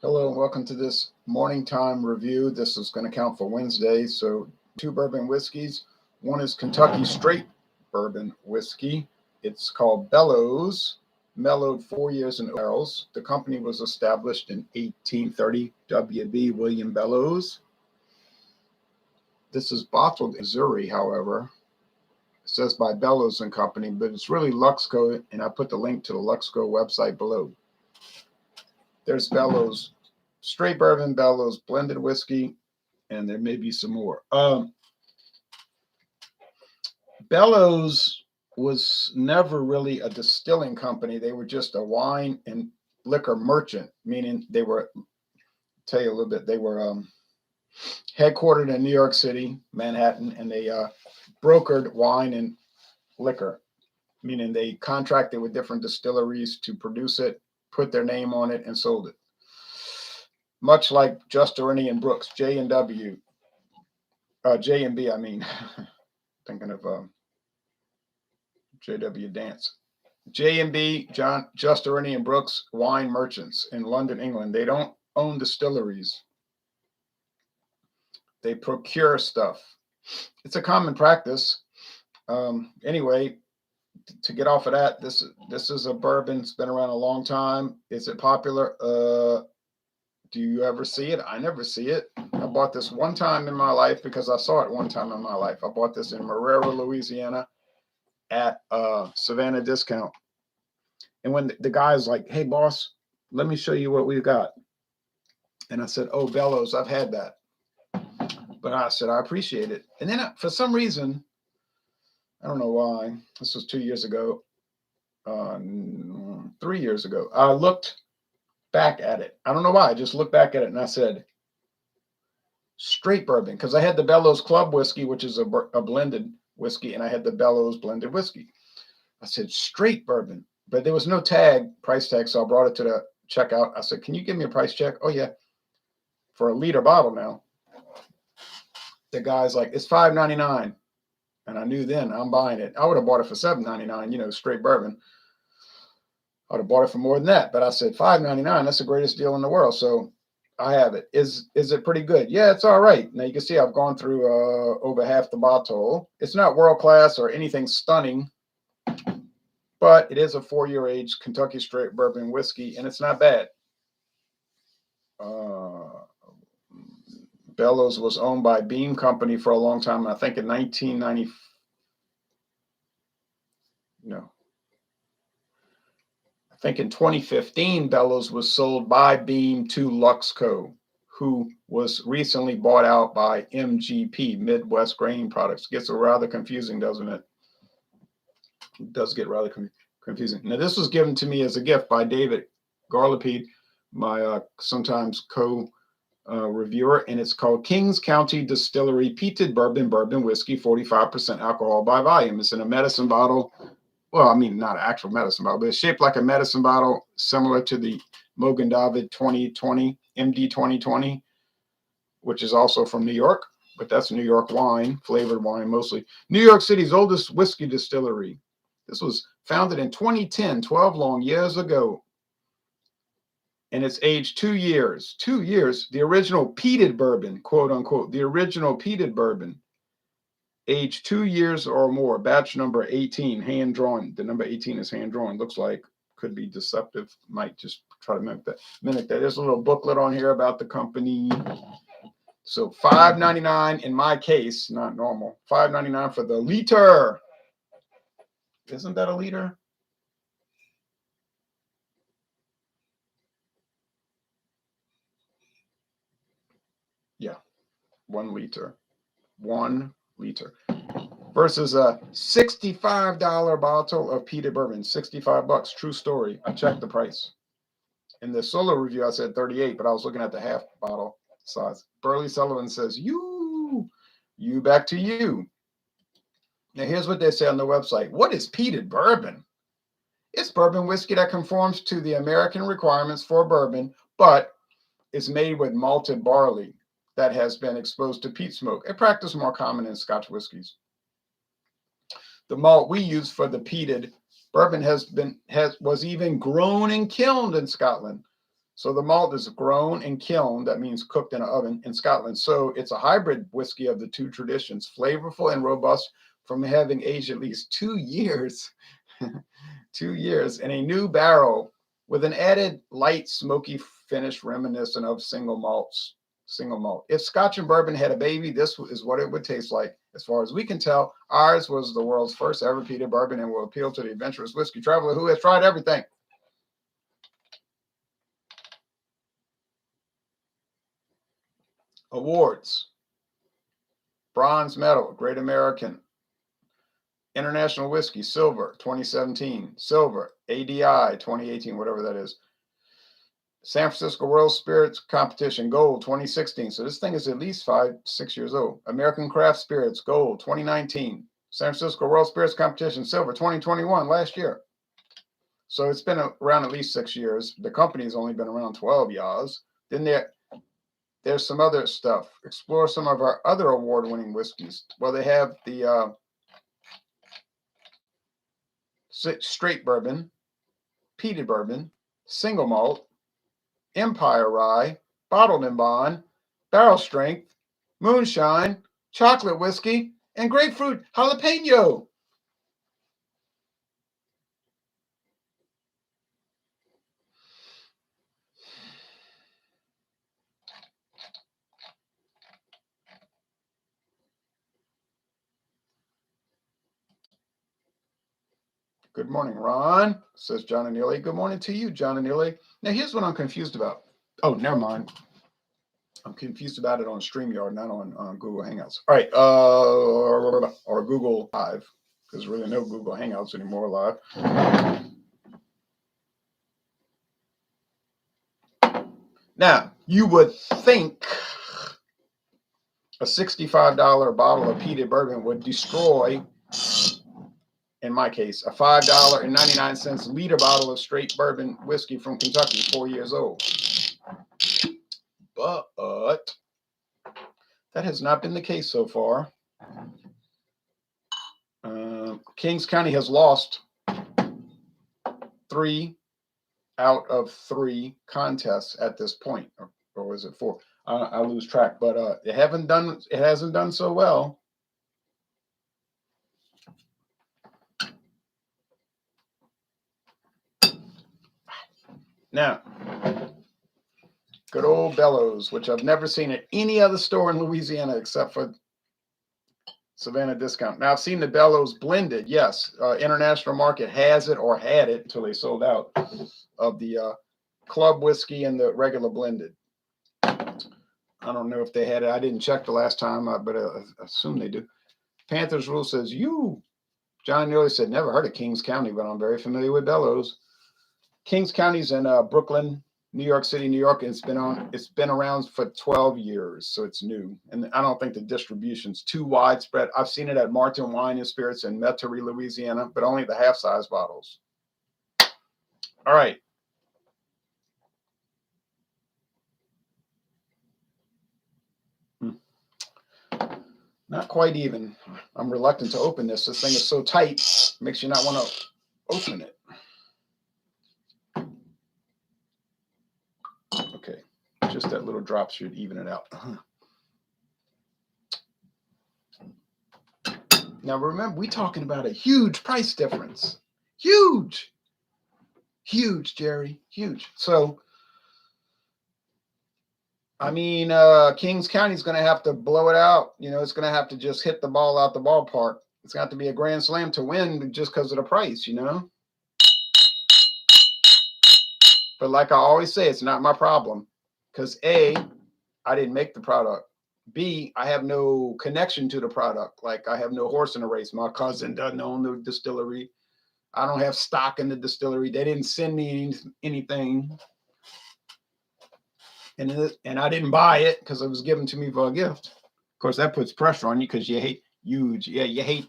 Hello and welcome to this morning time review. This is going to count for Wednesday. So, two bourbon whiskeys. One is Kentucky Straight Bourbon Whiskey. It's called Bellows, mellowed 4 years in barrels. The company was established in 1830. W.B. William Bellows. This is bottled in Missouri, however. It says by Bellows and Company, but it's really Luxco, and I put the link to the Luxco website below. There's Bellows Straight Bourbon, Bellows Blended Whiskey, and there may be some more. Bellows was never really a distilling company. They were just a wine and liquor merchant, meaning they were, tell you a little bit, they were headquartered in New York City, Manhattan, and they brokered wine and liquor, meaning they contracted with different distilleries to produce it, put their name on it, and sold it. Much like Justerini and Brooks, J and B, I mean, thinking of J.W. Dance. J&B, Justerini and Brooks, wine merchants in London, England. They don't own distilleries. They procure stuff. It's a common practice. Anyway, to get off of that, this is a bourbon. It's been around a long time. Is it popular? Do you ever see it? I never see it. I bought this one time in my life because I saw it one time in my life. I bought this in Marrero, Louisiana at Savannah Discount. And when the guy's like, hey, boss, let me show you what we've got. And I said, oh, Bellows, I've had that. But I said, I appreciate it. And then for some reason, I don't know why, this was 2 years ago, 3 years ago, I looked back at it. I don't know why. I just looked back at it and I said, straight bourbon, because I had the Bellows Club whiskey, which is a blended whiskey, and I had the Bellows blended whiskey. I said, straight bourbon, but there was no price tag, so I brought it to the checkout. I said, can you give me a price check? Oh, yeah, for a liter bottle now. The guy's like, it's $5.99, and I knew then I'm buying it. I would have bought it for $7.99, straight bourbon. I would have bought it for more than that, but I said $5.99. That's the greatest deal in the world. So I have it. Is it pretty good? Yeah, it's all right. Now you can see I've gone through over half the bottle. It's not world class or anything stunning, but it is a 4-year age Kentucky Straight Bourbon whiskey, and it's not bad. Bellows was owned by Beam Company for a long time. I think in 1990. No. I think in 2015, Bellows was sold by Beam to Luxco, who was recently bought out by MGP, Midwest Grain Products. It gets rather confusing, doesn't it? It does get rather confusing. Now, this was given to me as a gift by David Garlipede, my sometimes co-reviewer, and it's called Kings County Distillery Peated Bourbon Whiskey, 45% alcohol by volume. It's in a medicine bottle. Well, I mean, not an actual medicine bottle, but it's shaped like a medicine bottle, similar to the Mogen David 2020, MD 2020, which is also from New York, but that's New York wine, flavored wine mostly. New York City's oldest whiskey distillery. This was founded in 2010, 12 long years ago. And it's aged 2 years. 2 years. The original peated bourbon, quote unquote, the original peated bourbon, aged 2 years or more. Batch number 18, hand drawn. The number 18 is hand drawn. Looks like could be deceptive. Might just try to mimic that. There's a little booklet on here about the company. So $5.99 in my case, not normal. $5.99 for the liter. Isn't that a liter? Yeah, 1 liter. 1 liter. Versus a $65 bottle of peated bourbon. $65. True story. I checked the price. In the solo review, I said 38, but I was looking at the half bottle size. Burley Sullivan says, you back to you. Now, here's what they say on the website. What is peated bourbon? It's bourbon whiskey that conforms to the American requirements for bourbon, but is made with malted barley that has been exposed to peat smoke, a practice more common in Scotch whiskeys. The malt we use for the peated bourbon was even grown and kilned in Scotland. So the malt is grown and kilned, that means cooked in an oven, in Scotland. So it's a hybrid whiskey of the two traditions, flavorful and robust from having aged at least 2 years, 2 years in a new barrel with an added light smoky finish reminiscent of single malts. Single malt. If Scotch and bourbon had a baby, this is what it would taste like. As far as we can tell, ours was the world's first ever peated bourbon and will appeal to the adventurous whiskey traveler who has tried everything. Awards. Bronze medal, Great American. International Whiskey, silver, 2017. Silver, ADI, 2018, whatever that is. San Francisco World Spirits Competition, gold, 2016. So this thing is at least 5-6 years old. American Craft Spirits, gold, 2019. San Francisco World Spirits Competition, silver, 2021, last year. So it's been around at least 6 years. The company's only been around 12 years. Then there's some other stuff. Explore some of our other award-winning whiskeys. Well, they have the straight bourbon, peated bourbon, single malt, Empire Rye, bottled in bond, barrel strength, moonshine, chocolate whiskey, and grapefruit jalapeno. Good morning, Ron, says John and Neely. Good morning to you, John and Neely. Now, here's what I'm confused about. Oh, never mind. I'm confused about it on StreamYard, not on Google Hangouts. All right, or Google Live, because really no Google Hangouts anymore live. Now, you would think a $65 bottle of peated bourbon would destroy, in my case, a $5.99 liter bottle of straight bourbon whiskey from Kentucky, 4 years old. But that has not been the case so far. Kings County has lost 3 out of 3 contests at this point, or was it 4? I lose track, but it hasn't done so well. Now, good old Bellows, which I've never seen at any other store in Louisiana except for Savannah Discount. Now, I've seen the Bellows blended. Yes, international market has it or had it until they sold out of the club whiskey and the regular blended. I don't know if they had it. I didn't check the last time, but I assume they do. Panthers Rule says, John Neely said, never heard of Kings County, but I'm very familiar with Bellows. Kings County's in Brooklyn, New York City, New York. And it's been around for 12 years, so it's new. And I don't think the distribution's too widespread. I've seen it at Martin Wine and Spirits in Metairie, Louisiana, but only the half-size bottles. All right. Not quite even. I'm reluctant to open this. This thing is so tight, it makes you not want to open it. Okay, just that little drop should even it out. Now remember, we're talking about a huge price difference. Huge, Jerry, huge. So, I mean, Kings County is going to have to blow it out. It's going to have to just hit the ball out the ballpark. It's got to be a grand slam to win just because of the price, But like I always say, it's not my problem because A, I didn't make the product. B, I have no connection to the product. Like I have no horse in the race. My cousin doesn't own the distillery. I don't have stock in the distillery. They didn't send me anything. And I didn't buy it because it was given to me for a gift. Of course, that puts pressure on you because you hate huge. Yeah, you hate.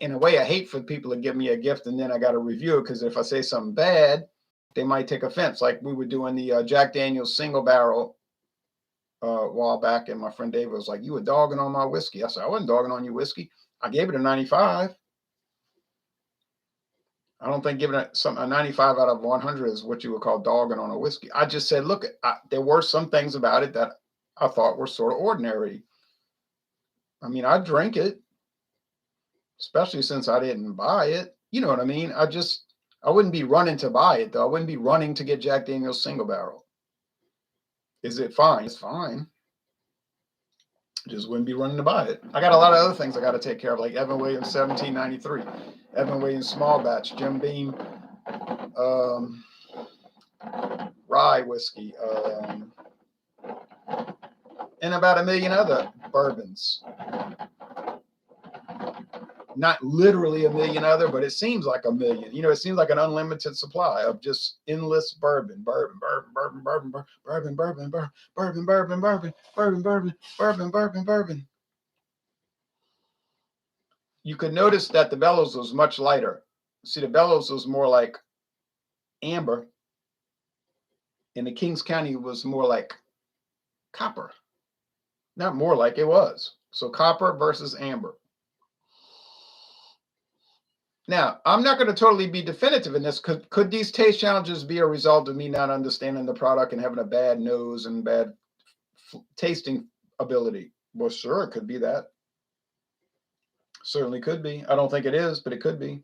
In a way, I hate for people to give me a gift and then I got to review it because if I say something bad, they might take offense. Like we were doing the Jack Daniel's single barrel a while back, and my friend David was like, "You were dogging on my whiskey." I said, "I wasn't dogging on your whiskey. I gave it a 95. I don't think giving it a 95 out of 100 is what you would call dogging on a whiskey. I just said, look, there were some things about it that I thought were sort of ordinary. I mean, I drink it, especially since I didn't buy it. You know what I mean? I wouldn't be running to buy it, though. I wouldn't be running to get Jack Daniel's Single Barrel. Is it fine? It's fine. Just wouldn't be running to buy it. I got a lot of other things I got to take care of, like Evan Williams 1793, Evan Williams Small Batch, Jim Beam rye whiskey, and about a million other bourbons. Not literally a million other, but it seems like a million. You know, it seems like an unlimited supply of just endless bourbon. You could notice that the Bellows was much lighter. See, the Bellows was more like amber, and the Kings County was more like copper. Not more like, it was. So copper versus amber. Now, I'm not going to totally be definitive in this. Could these taste challenges be a result of me not understanding the product and having a bad nose and bad tasting ability? Well, sure, it could be that. Certainly could be. I don't think it is, but it could be.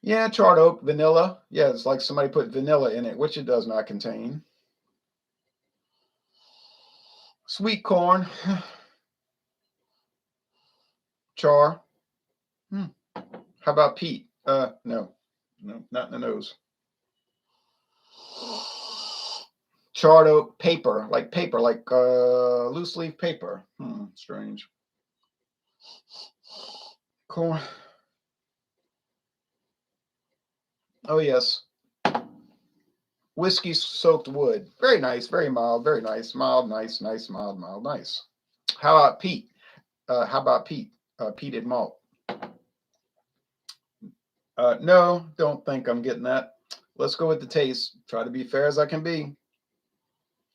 Yeah, charred oak, vanilla. Yeah, it's like somebody put vanilla in it, which it does not contain. Sweet corn. Char. How about peat? No, not in the nose. Charred oak, paper, like loose leaf paper. Strange. Corn. Oh yes. Whiskey soaked wood. Very nice, very mild, very nice. Mild, nice, mild, nice. How about peat? Peated malt. No, don't think I'm getting that. Let's go with the taste. Try to be fair as I can be.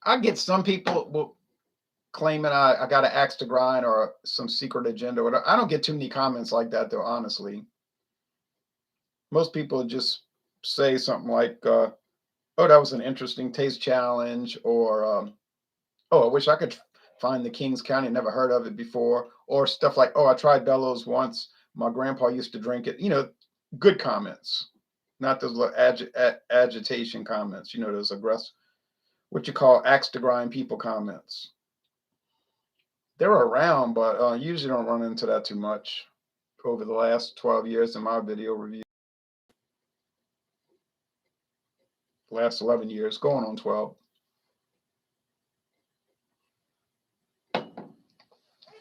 I get some people claiming I got an axe to grind or some secret agenda or whatever. I don't get too many comments like that, though, honestly. Most people just say something like, oh, that was an interesting taste challenge, or, oh, I wish I could find the Kings County, never heard of it before, or stuff like, oh, I tried Bellows once. My grandpa used to drink it. You know, good comments, not those little agitation comments, you know, those aggressive, what you call axe to grind people comments. They're around, but usually don't run into that too much over the last 12 years in my video review. Last 11 years, going on 12.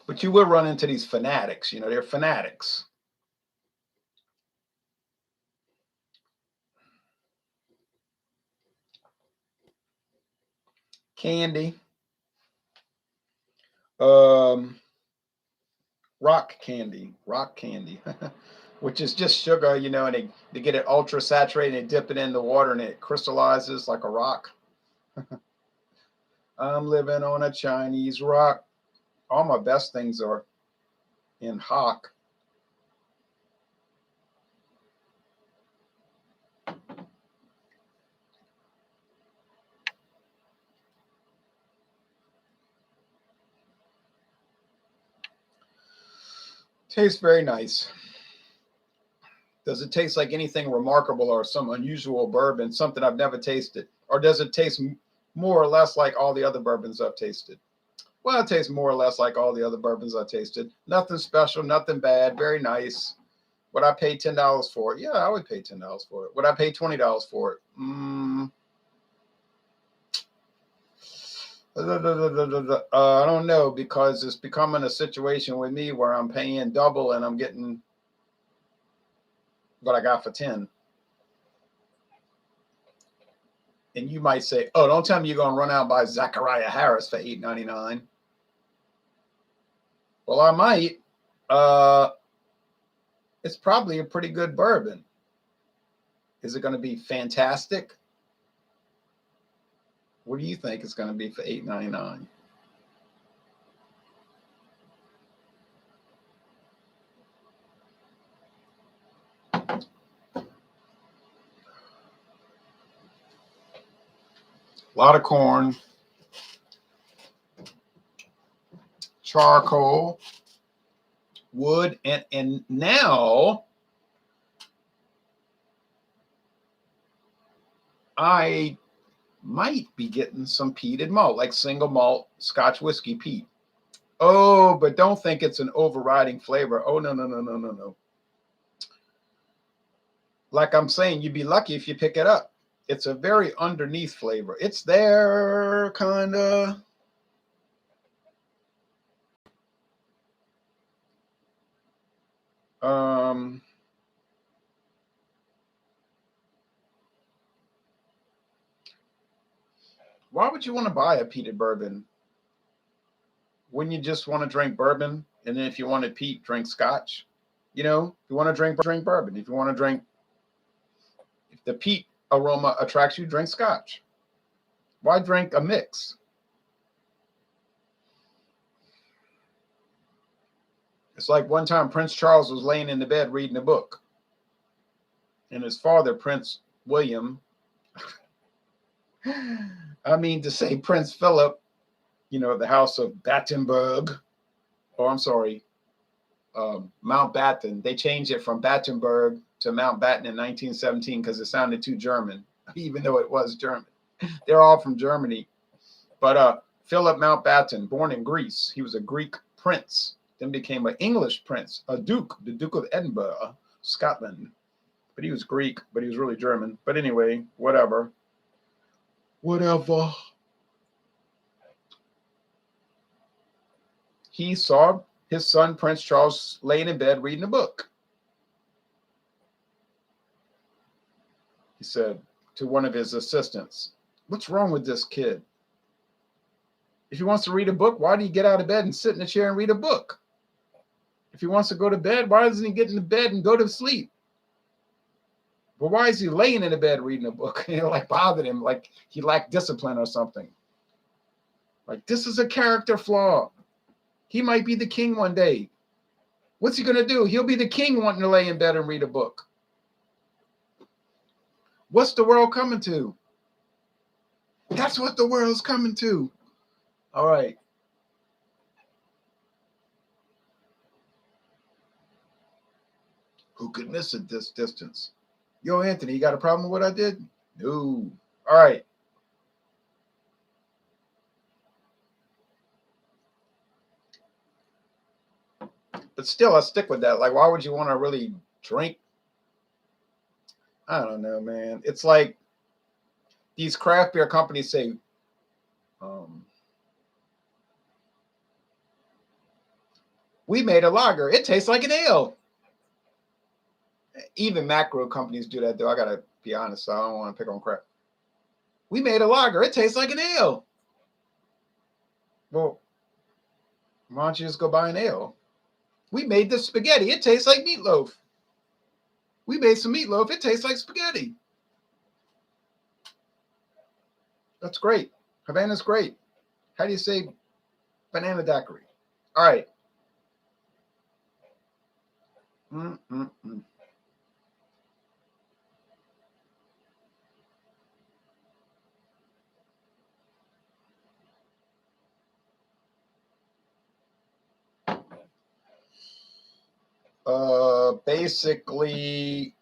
But you will run into these fanatics, you know, they're fanatics. Candy. Rock candy, which is just sugar, you know, and they get it ultra saturated and they dip it in the water and it crystallizes like a rock. I'm living on a Chinese rock. All my best things are in hock. Tastes very nice. Does it taste like anything remarkable or some unusual bourbon, something I've never tasted? Or does it taste more or less like all the other bourbons I've tasted? Well, it tastes more or less like all the other bourbons I've tasted. Nothing special, nothing bad, very nice. Would I pay $10 for it? Yeah, I would pay $10 for it. Would I pay $20 for it? I don't know, because it's becoming a situation with me where I'm paying double and I'm getting what I got for 10. And you might say, oh, don't tell me you're going to run out and buy Zachariah Harris for $8.99. Well, I might. It's probably a pretty good bourbon. Is it going to be fantastic? What do you think it's going to be for $8.99? A lot of corn, charcoal, wood, and now I might be getting some peated malt, like single malt Scotch whiskey peat. Oh, but don't think it's an overriding flavor. Oh, no, no, no, no, no, no. Like I'm saying, you'd be lucky if you pick it up. It's a very underneath flavor. It's there, kind of. Why would you want to buy a peated bourbon? Wouldn't you just want to drink bourbon? And then if you wanted peat, drink scotch? You know, if you want to drink bourbon. If you want to drink, if the peat aroma attracts you, drink scotch. Why drink a mix? It's like one time Prince Charles was laying in the bed reading a book. And his father, Prince William, I mean to say Prince Philip, you know, the House of Battenberg, oh, I'm sorry, Mountbatten. They changed it from Battenberg to Mountbatten in 1917 because it sounded too German, even though it was German. They're all from Germany. But Philip Mountbatten, born in Greece, he was a Greek prince, then became an English prince, a duke, the Duke of Edinburgh, Scotland. But he was Greek, but he was really German. But anyway, whatever. Whatever. He saw his son, Prince Charles, laying in bed reading a book. He said to one of his assistants, "What's wrong with this kid? If he wants to read a book, why do he get out of bed and sit in a chair and read a book? If he wants to go to bed, why doesn't he get in the bed and go to sleep? But why is he laying in the bed reading a book?" You know, like bothered him, like he lacked discipline or something. Like, this is a character flaw. He might be the king one day. What's he going to do? He'll be the king wanting to lay in bed and read a book. What's the world coming to? That's what the world's coming to. All right. Who could miss it this distance? Yo, Anthony, you got a problem with what I did? No. All right. But still, I stick with that. Like, why would you want to really drink? I don't know, man. It's like these craft beer companies say, we made a lager. It tastes like an ale. Even macro companies do that, though. I got to be honest. So I don't want to pick on crap. We made a lager. It tastes like an ale. Well, why don't you just go buy an ale? We made the spaghetti. It tastes like meatloaf. We made some meatloaf. It tastes like spaghetti. That's great. Havana's great. How do you say banana daiquiri? All right. Basically,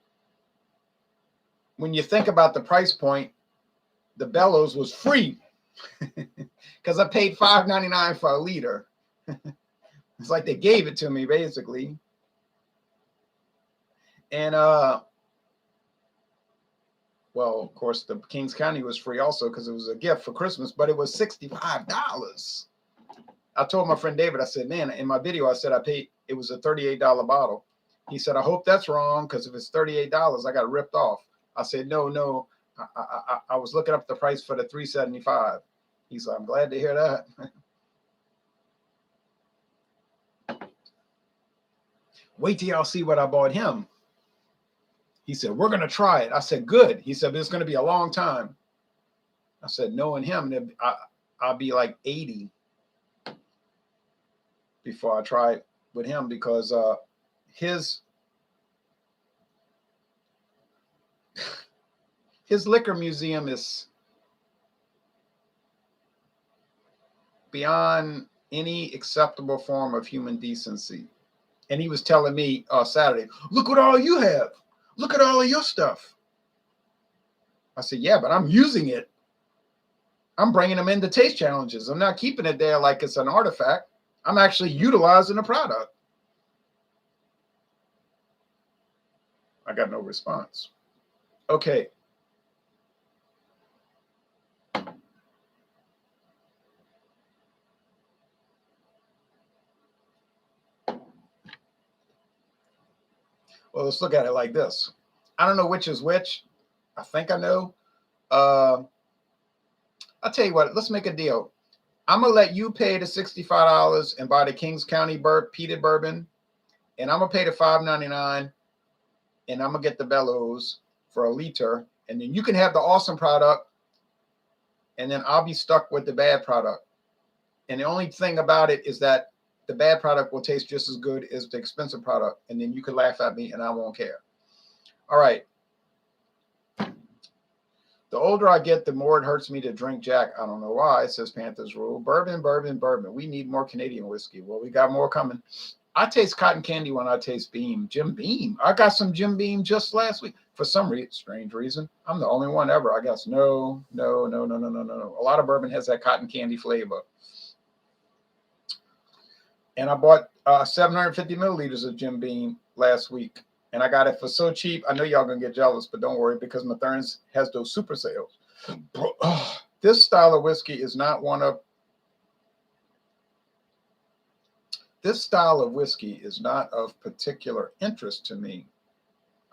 when you think about the price point, the Bellows was free because I paid $5.99 for a liter. It's like they gave it to me, basically. And well, of course, the Kings County was free also because it was a gift for Christmas, but it was $65. I told my friend David, I said, man, in my video, I said I paid, it was a $38 bottle. He said, I hope that's wrong, because if it's $38, I got ripped off. I said, no. I was looking up the price for the $3.75. He said, I'm glad to hear that. Wait till y'all see what I bought him. He said, we're going to try it. I said, good. He said, but it's going to be a long time. I said, knowing him, I'll be like 80 before I try it with him, because his liquor museum is beyond any acceptable form of human decency. And he was telling me Saturday, look what all you have. Look at all of your stuff. I said, yeah, but I'm using it. I'm bringing them into taste challenges. I'm not keeping it there like it's an artifact. I'm actually utilizing the product. I got no response. Okay. Well, let's look at it like this. I don't know which is which. I think I know. I'll tell you what, let's make a deal. I'm going to let you pay the $65 and buy the Kings County Peated Bourbon. And I'm going to pay the $5.99. And I'm going to get the Bellows for a liter. And then you can have the awesome product. And then I'll be stuck with the bad product. And the only thing about it is that the bad product will taste just as good as the expensive product. And then you can laugh at me and I won't care. All right. The older I get, the more it hurts me to drink Jack. I don't know why, says Panthers Rule. Bourbon, bourbon, bourbon. We need more Canadian whiskey. Well, we got more coming. I taste cotton candy when I taste Beam. Jim Beam. I got some Jim Beam just last week. For some strange reason. I'm the only one ever, I guess. No. A lot of bourbon has that cotton candy flavor. And I bought 750 milliliters of Jim Beam last week. And I got it for so cheap. I know y'all going to get jealous, but don't worry because Mathern's has those super sales. This style of whiskey is not one of... This style of whiskey is not of particular interest to me.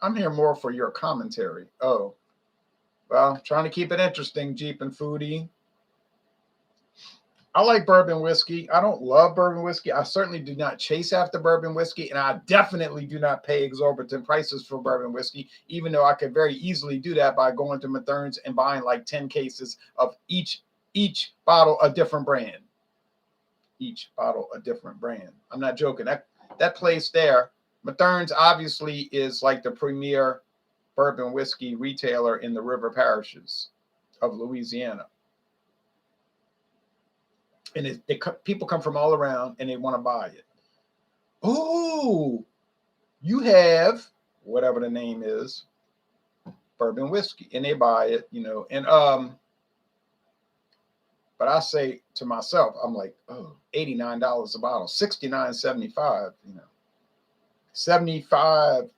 I'm here more for your commentary. Oh, well, trying to keep it interesting, Jeep and Foodie. I like bourbon whiskey. I don't love bourbon whiskey. I certainly do not chase after bourbon whiskey, and I definitely do not pay exorbitant prices for bourbon whiskey, even though I could very easily do that by going to Mathern's and buying like 10 cases of each bottle a different brand. Each bottle a different brand. I'm not joking. That place there, Mathern's obviously is like the premier bourbon whiskey retailer in the river parishes of Louisiana. And people come from all around and they want to buy it. Oh, you have whatever the name is, bourbon whiskey, and they buy it, you know. And but I say to myself, I'm like, oh, $89 a bottle, $69.75, you know, 75.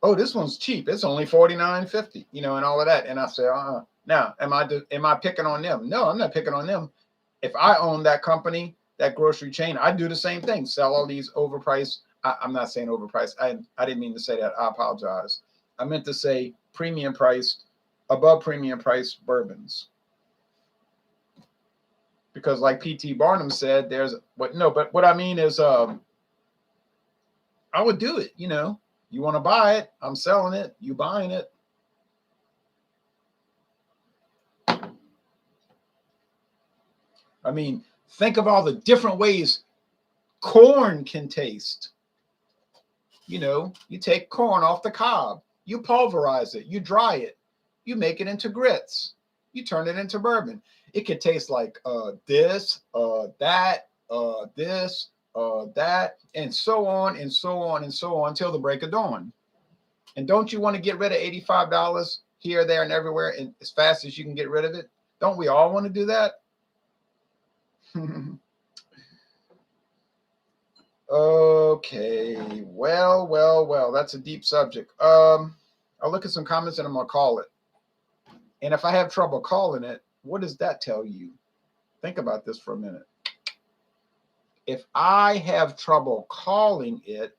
Oh, this one's cheap. It's only $49.50, you know, and all of that. And I say, Now, am I picking on them? No, I'm not picking on them. If I own that company, that grocery chain, I do the same thing. Sell all these overpriced. I'm not saying overpriced. I didn't mean to say that. I apologize. I meant to say premium priced, above premium priced bourbons. Because like P.T. Barnum said, but what I mean is I would do it, you know. You want to buy it, I'm selling it, you buying it. I mean, think of all the different ways corn can taste. You know, you take corn off the cob, you pulverize it, you dry it, you make it into grits, you turn it into bourbon. It could taste like this, that, this, that, and so on and so on and so on until the break of dawn. And don't you want to get rid of $85 here, there, and everywhere and as fast as you can get rid of it? Don't we all want to do that? Okay, well, that's a deep subject. I'll look at some comments and I'm gonna call it. And if I have trouble calling it, what does that tell you? Think about this for a minute. If I have trouble calling it,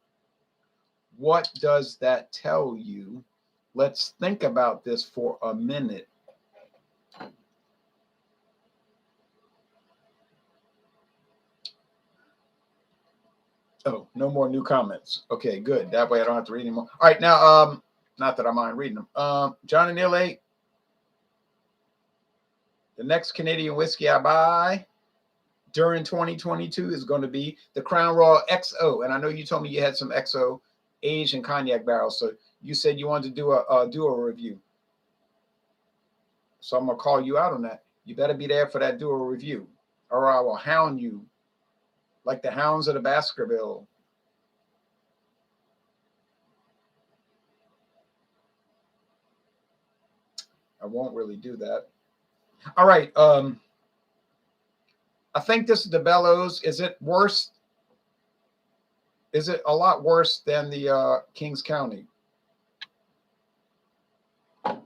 what does that tell you? Let's think about this for a minute. Oh, no more new comments. Okay, good. That way I don't have to read anymore. All right, now, not that I mind reading them. John and Neil A. The next Canadian whiskey I buy during 2022 is going to be the Crown Royal XO. And I know you told me you had some XO aged in cognac barrels. So you said you wanted to do a review. So I'm going to call you out on that. You better be there for that dual review, or I will hound you like the hounds of the Baskerville. I won't really do that. All right. I think this is the Bellows. Is it worse? Is it a lot worse than the Kings County? I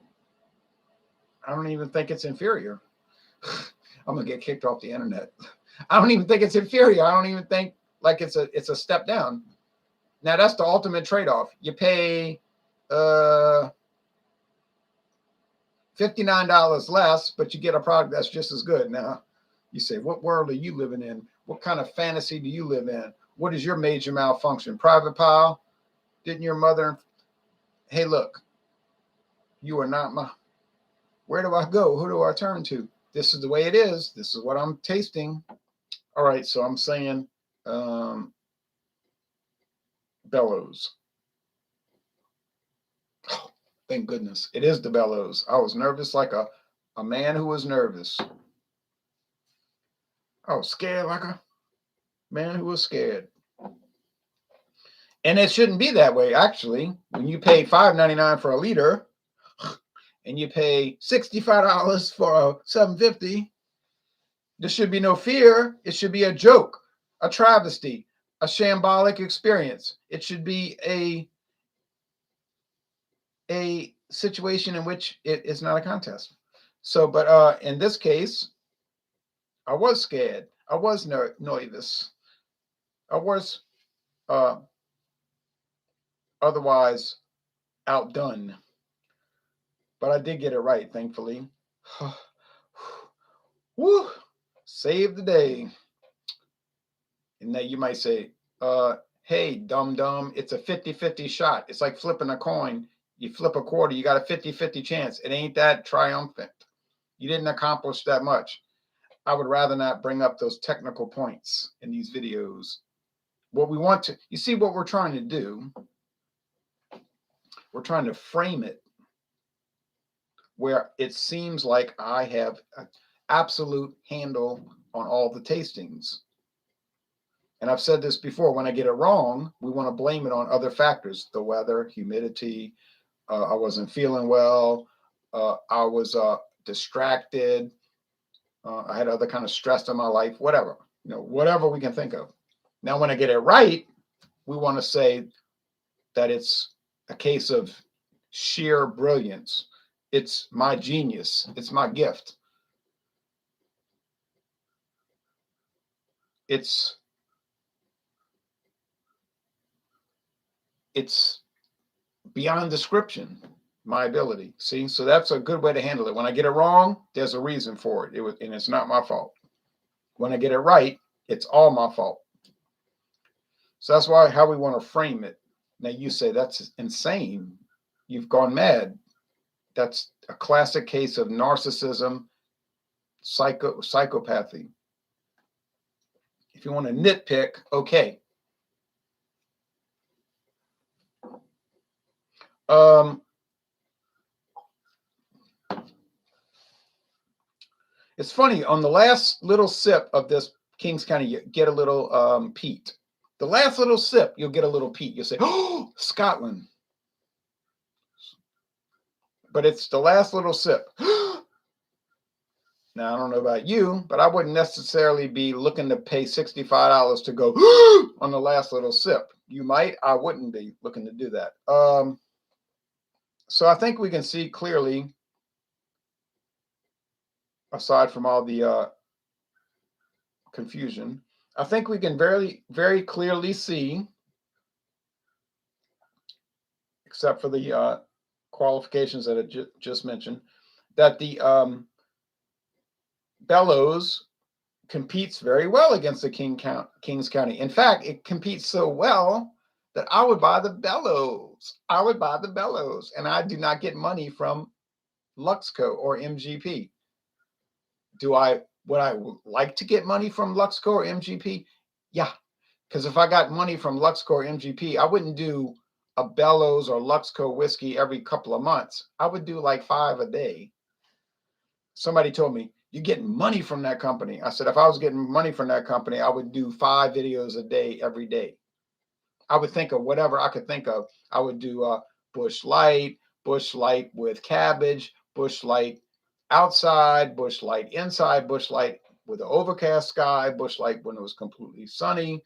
don't even think it's inferior. I'm gonna get kicked off the internet. I don't even think it's inferior. I don't even think like it's a step down. Now that's the ultimate trade-off. You pay $59 less, but you get a product that's just as good. Now you say, what world are you living in? What kind of fantasy do you live in? What is your major malfunction? Private Pile? Didn't your mother? Hey, look, you are not my. Where do I go? Who do I turn to? This is the way it is. This is what I'm tasting. All right, so I'm saying Bellows. Oh, thank goodness. It is the Bellows. I was nervous like a man who was nervous. I was scared like a man who was scared. And it shouldn't be that way, actually. When you pay $5.99 for a liter and you pay $65 for a $7.50, there should be no fear. It should be a joke, a travesty, a shambolic experience. It should be a situation in which it is not a contest. So, but in this case, I was scared. I was nervous. I was otherwise outdone. But I did get it right, thankfully. Woo! Save the day. And now you might say, hey, dumb, it's a 50-50 shot. It's like flipping a coin. You flip a quarter, you got a 50-50 chance. It ain't that triumphant. You didn't accomplish that much. I would rather not bring up those technical points in these videos. What we want to, you see what we're trying to do? We're trying to frame it where it seems like I have an absolute handle on all the tastings. And I've said this before, when I get it wrong, we want to blame it on other factors, the weather, humidity, I wasn't feeling well, I was distracted, I had other kind of stress in my life, whatever, whatever we can think of. Now, when I get it right, we want to say that it's a case of sheer brilliance. It's my genius. It's my gift. It's beyond description, my ability. See, so that's a good way to handle it. When I get it wrong, there's a reason for it. And it's not my fault. When I get it right, it's all my fault. So that's how we want to frame it. Now you say that's insane. You've gone mad. That's a classic case of narcissism, psychopathy. If you want to nitpick, okay. It's funny, on the last little sip of this Kings County, you get a little peat. The last little sip, you'll get a little peat. You'll say, oh, Scotland. But it's the last little sip. Now, I don't know about you, but I wouldn't necessarily be looking to pay $65 to go on the last little sip. You might. I wouldn't be looking to do that. So I think we can see clearly, aside from all the confusion, I think we can very, very clearly see, except for the qualifications that I just mentioned, that the Bellows competes very well against the Kings County. In fact, it competes so well that I would buy the Bellows. I would buy the Bellows, and I do not get money from Luxco or MGP. Would I like to get money from Luxco or MGP? Yeah, because if I got money from Luxco or MGP, I wouldn't do a Bellows or Luxco whiskey every couple of months. I would do like 5 a day. Somebody told me, You're getting money from that company. I said, if I was getting money from that company, I would do 5 videos a day, every day. I would think of whatever I could think of. I would do bush light with cabbage, bush light outside, bush light inside, bush light with an overcast sky, bush light when it was completely sunny,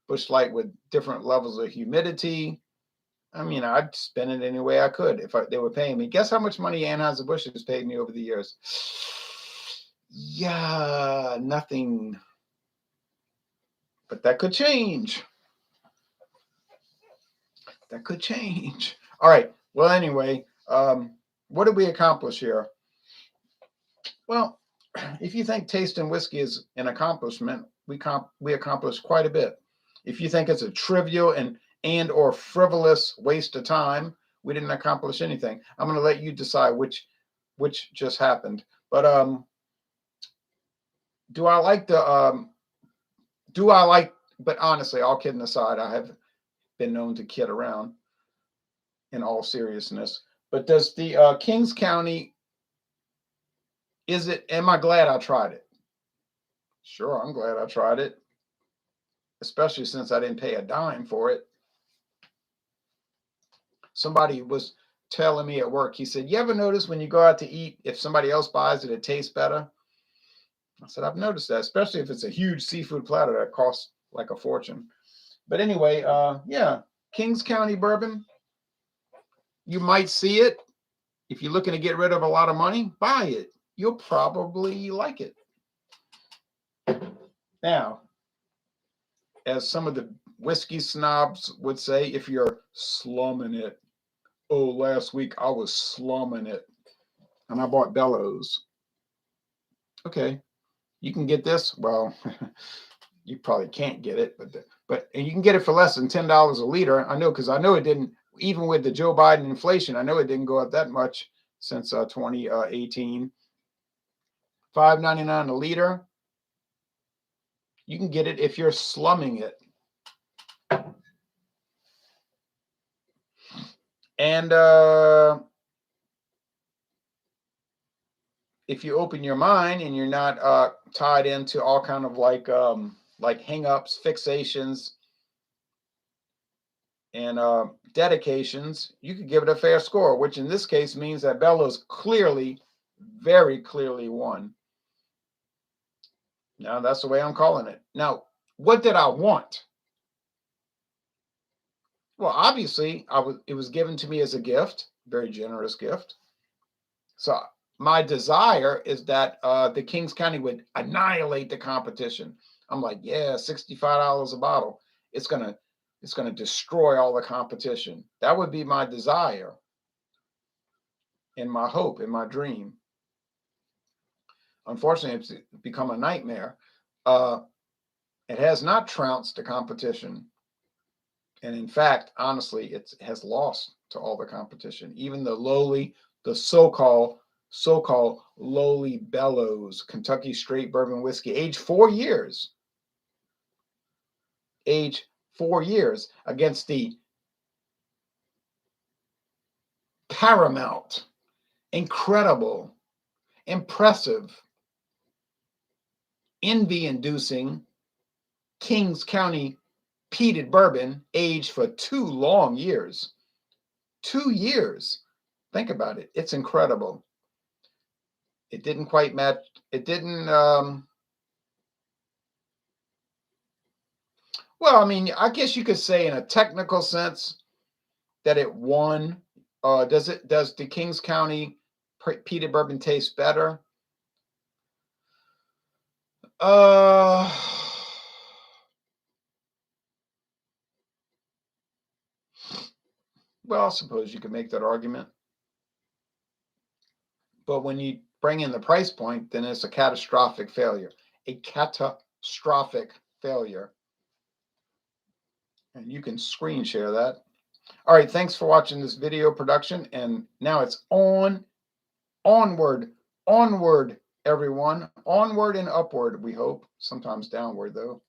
bush light with different levels of humidity. I mean, I'd spend it any way I could if they were paying me. Guess how much money Anheuser-Busch has paid me over the years? Yeah, nothing. But that could change. That could change. All right. Well, anyway, what did we accomplish here? Well, if you think tasting whiskey is an accomplishment, we accomplished quite a bit. If you think it's a trivial and or frivolous waste of time, we didn't accomplish anything. I'm going to let you decide which just happened. But do I like the but honestly, all kidding aside, I have been known to kid around in all seriousness. But does the Kings County, am I glad I tried it? Sure, I'm glad I tried it, especially since I didn't pay a dime for it. Somebody was telling me at work, he said, you ever notice when you go out to eat, if somebody else buys it, it tastes better? I said, I've noticed that, especially if it's a huge seafood platter that costs like a fortune. But anyway, yeah, Kings County bourbon, you might see it. If you're looking to get rid of a lot of money, buy it. You'll probably like it. Now, as some of the whiskey snobs would say, if you're slumming it, oh, last week I was slumming it and I bought Bellows. Okay, you can get this. Well, you probably can't get it, but and you can get it for less than $10 a liter. I know, because I know it didn't, even with the Joe Biden inflation, I know it didn't go up that much since 2018. $5.99 a liter. You can get it if you're slumming it. And if you open your mind and you're not tied into all kind of like hang-ups, fixations, and dedications, you could give it a fair score, which in this case means that Bellows clearly, very clearly won. Now that's the way I'm calling it. Now, what did I want? Well, obviously, it was given to me as a gift, very generous gift. So my desire is that the Kings County would annihilate the competition. I'm like, yeah, $65 a bottle. It's gonna destroy all the competition. That would be my desire and my hope and my dream. Unfortunately, it's become a nightmare. It has not trounced the competition. And in fact, honestly, it has lost to all the competition. Even the so-called lowly Bellows Kentucky straight bourbon whiskey, age 4 years. Age 4 years against the paramount, incredible, impressive, envy-inducing Kings County Peated Bourbon, aged for 2 long years. 2 years. Think about it. It's incredible. It didn't quite match. It didn't. Well, I mean, I guess you could say in a technical sense that it won. Does the Kings County Peated Bourbon taste better? Well, I suppose you could make that argument. But when you bring in the price point, then it's a catastrophic failure. A catastrophic failure. And you can screen share that. All right, thanks for watching this video production. And now it's onward, everyone. Onward and upward, we hope. Sometimes downward, though.